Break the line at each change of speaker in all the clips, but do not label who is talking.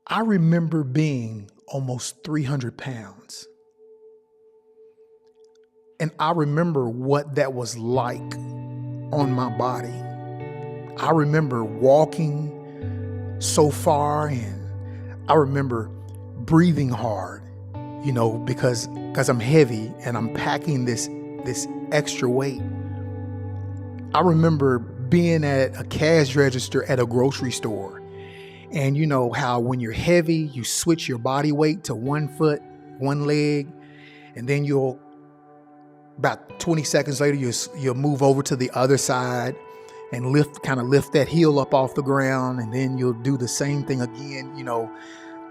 I remember being almost 300 pounds. And I remember what that was like on my body. I remember walking so far, and I remember breathing hard, because I'm heavy and I'm packing this extra weight. I remember being at a cash register at a grocery store. And you know how when you're heavy, you switch your body weight to one foot, one leg, and then about 20 seconds later, you'll move over to the other side and lift that heel up off the ground, and then you'll do the same thing again.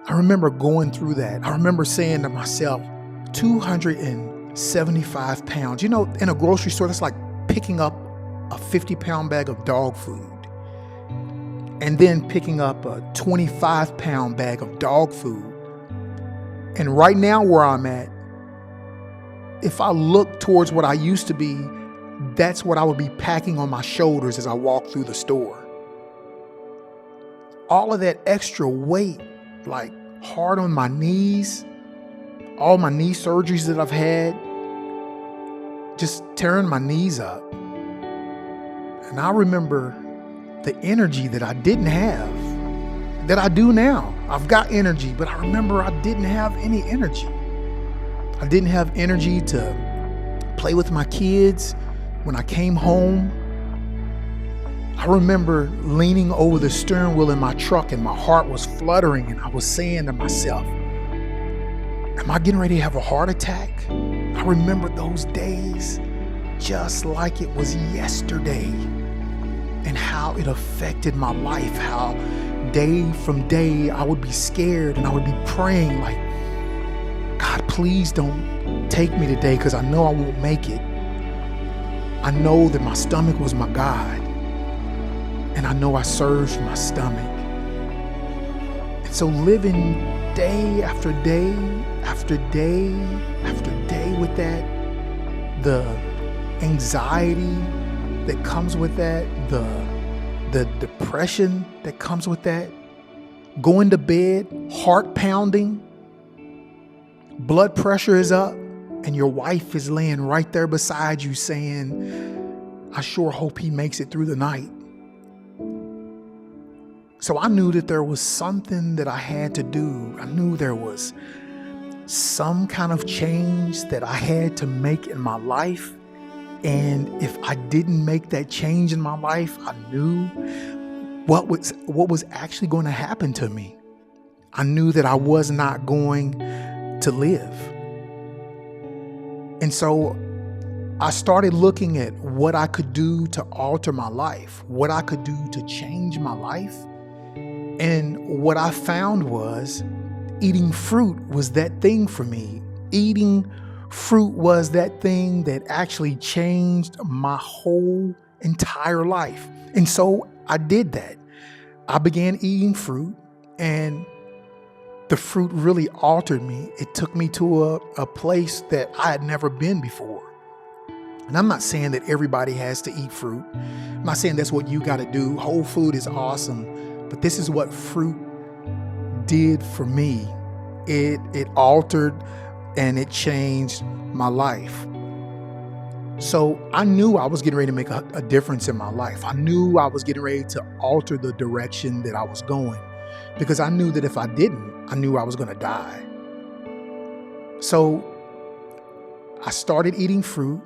I remember going through that. I remember saying to myself, 275 pounds. In a grocery store, that's like picking up a 50-pound bag of dog food and then picking up a 25-pound bag of dog food. And right now where I'm at, if I look towards what I used to be, that's what I would be packing on my shoulders as I walk through the store. All of that extra weight, like hard on my knees, all my knee surgeries that I've had, just tearing my knees up. And I remember the energy that I didn't have, that I do now. I've got energy, but I remember I didn't have any energy. I didn't have energy to play with my kids when I came home. I remember leaning over the steering wheel in my truck and my heart was fluttering, and I was saying to myself, am I getting ready to have a heart attack? I remember those days just like it was yesterday, and how it affected my life, how day from day I would be scared and I would be praying like, God, please don't take me today, because I know I won't make it. I know that my stomach was my God, and I know I served my stomach. And so living day after day after day after day with that, the anxiety that comes with that, the depression that comes with that, going to bed, heart pounding, blood pressure is up, and your wife is laying right there beside you saying, I sure hope he makes it through the night. So I knew that there was something that I had to do. I knew there was some kind of change that I had to make in my life. And if I didn't make that change in my life, I knew what was actually going to happen to me. I knew that I was not going to live. And so I started looking at what I could do to alter my life, what I could do to change my life. And what I found was eating fruit was that thing for me. Eating fruit was that thing that actually changed my whole entire life. And so I did that. I began eating fruit, and the fruit really altered me. It took me to a place that I had never been before. And I'm not saying that everybody has to eat fruit. I'm not saying that's what you got to do. Whole food is awesome. But this is what fruit did for me. It altered and it changed my life. So I knew I was getting ready to make a difference in my life. I knew I was getting ready to alter the direction that I was going, because I knew that if I didn't, I knew I was going to die. So I started eating fruit.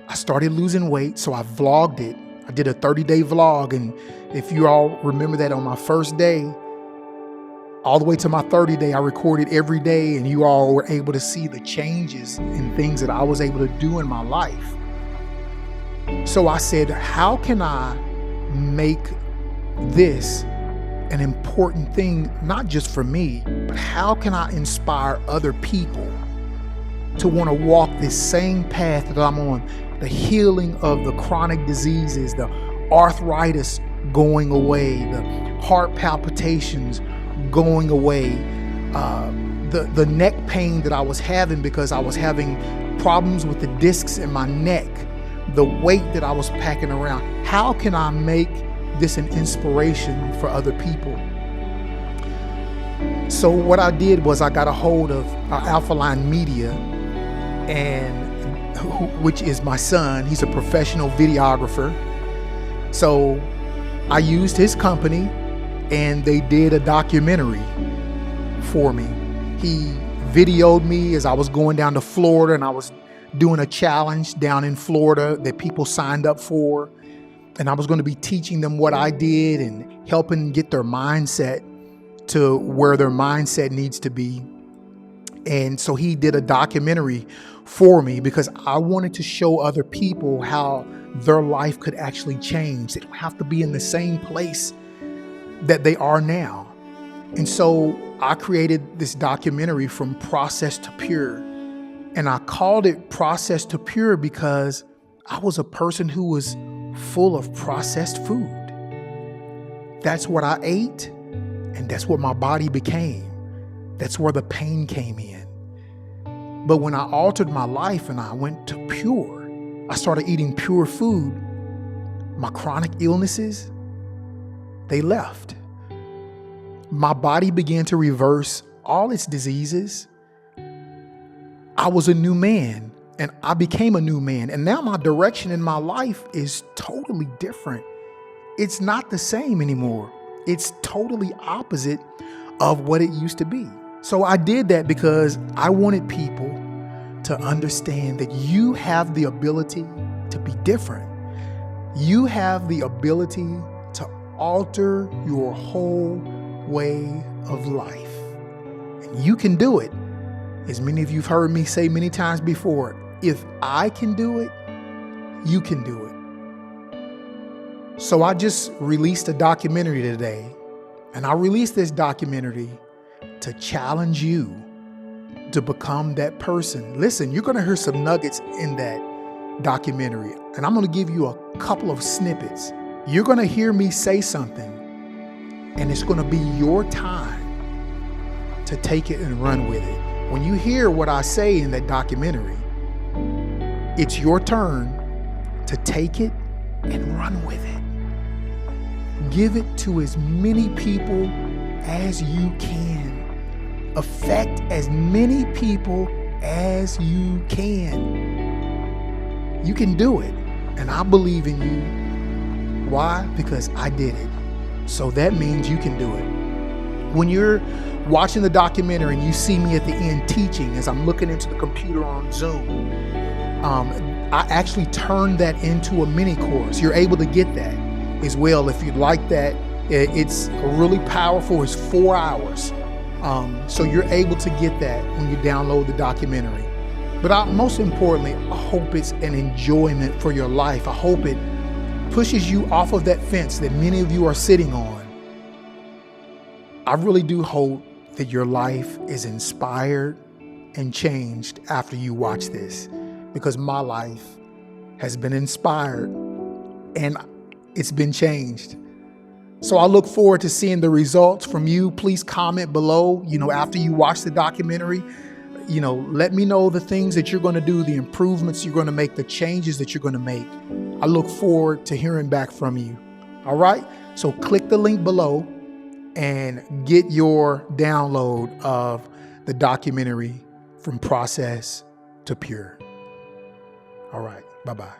I started losing weight, so I vlogged it. I did a 30-day vlog, and if you all remember that, on my first day, all the way to my 30th day, I recorded every day, and you all were able to see the changes and things that I was able to do in my life. So I said, how can I make this an important thing, not just for me, but how can I inspire other people to want to walk this same path that I'm on? The healing of the chronic diseases, the arthritis going away, the heart palpitations going away, the neck pain that I was having because I was having problems with the discs in my neck, the weight that I was packing around. How can I make this an inspiration for other people? So what I did was I got a hold of Alphaline Media, and which is my son. He's a professional videographer. So I used his company, and they did a documentary for me. He videoed me as I was going down to Florida, and I was doing a challenge down in Florida that people signed up for. And I was going to be teaching them what I did and helping get their mindset to where their mindset needs to be. And so he did a documentary for me because I wanted to show other people how their life could actually change. They don't have to be in the same place that they are now. And so I created this documentary, From Process to Pure. And I called it Process to Pure because I was a person who was full of processed food. That's what I ate, and that's what my body became. That's where the pain came in. But when I altered my life and I went to pure, I started eating pure food, my chronic illnesses, they left. My body began to reverse all its diseases. I was a new man, and I became a new man. And now my direction in my life is totally different. It's not the same anymore. It's totally opposite of what it used to be. So I did that because I wanted people to understand that you have the ability to be different. You have the ability to alter your whole way of life. And you can do it. As many of you have heard me say many times before, if I can do it, you can do it. So I just released a documentary today, and I released this documentary to challenge you to become that person. Listen, you're going to hear some nuggets in that documentary, and I'm going to give you a couple of snippets. You're going to hear me say something, and it's going to be your time to take it and run with it. When you hear what I say in that documentary, it's your turn to take it and run with it. Give it to as many people as you can. Affect as many people as you can. You can do it. And I believe in you. Why? Because I did it. So that means you can do it. When you're watching the documentary and you see me at the end teaching as I'm looking into the computer on Zoom, I actually turned that into a mini course. You're able to get that as well if you'd like that. It's really powerful. It's 4 hours. So you're able to get that when you download the documentary. But most importantly, I hope it's an enjoyment for your life. I hope it pushes you off of that fence that many of you are sitting on. I really do hope that your life is inspired and changed after you watch this, because my life has been inspired and it's been changed. So I look forward to seeing the results from you. Please comment below, after you watch the documentary, let me know the things that you're going to do, the improvements you're going to make, the changes that you're going to make. I look forward to hearing back from you. All right. So click the link below and get your download of the documentary From Process to Pure. All right. Bye-bye.